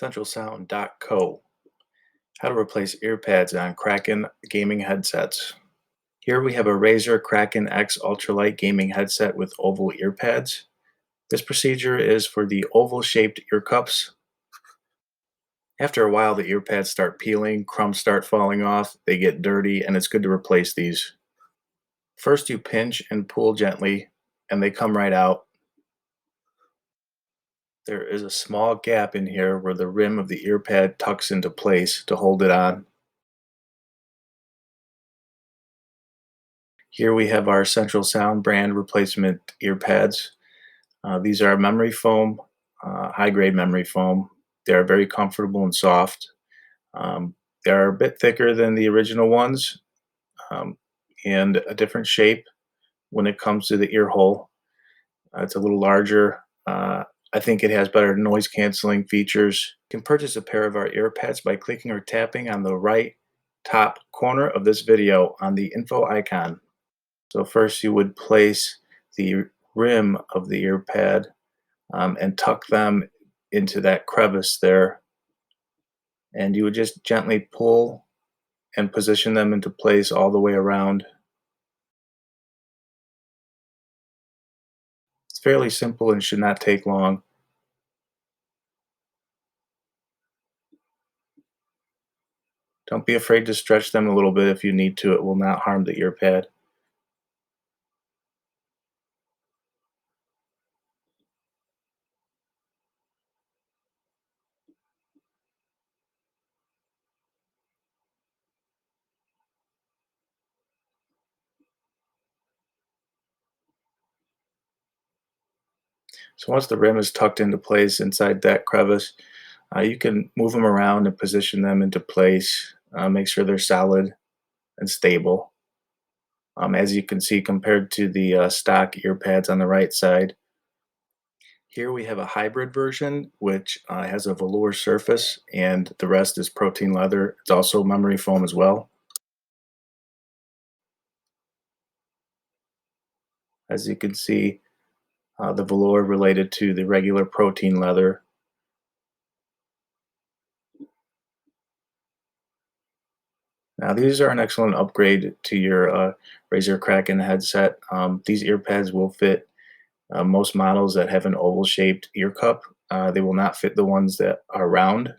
CentralSound.co. How to replace ear pads on Kraken gaming headsets. Here we have a Razer Kraken X ultralight gaming headset with oval ear pads. This procedure is for the oval-shaped ear cups. After a while, the ear pads start peeling, crumbs start falling off, they get dirty, and it's good to replace these. First, you pinch and pull gently, and they come right out. There is a small gap in here where the rim of the ear pad tucks into place to hold it on. Here we have our CentralSound brand replacement ear pads. These are memory foam, high-grade memory foam. They are very comfortable and soft. They are a bit thicker than the original ones, um, and a different shape when it comes to the ear hole. It's a little larger. I think it has better noise canceling features. You can purchase a pair of our ear pads by clicking or tapping on the right top corner of this video on the info icon. So first you would place the rim of the ear pad and tuck them into that crevice there, and you would just gently pull and position them into place all the way around. It's fairly simple and should not take long. Don't be afraid to stretch them a little bit if you need to. It will not harm the ear pad. So once the rim is tucked into place inside that crevice, you can move them around and position them into place. Make sure they're solid and stable. As you can see, compared to the stock ear pads on the right side, here we have a hybrid version which has a velour surface and the rest is protein leather. It's also memory foam as well. As you can see, the velour related to the regular protein leather. Now these are an excellent upgrade to your Razer Kraken headset. These ear pads will fit most models that have an oval-shaped ear cup. They will not fit the ones that are round.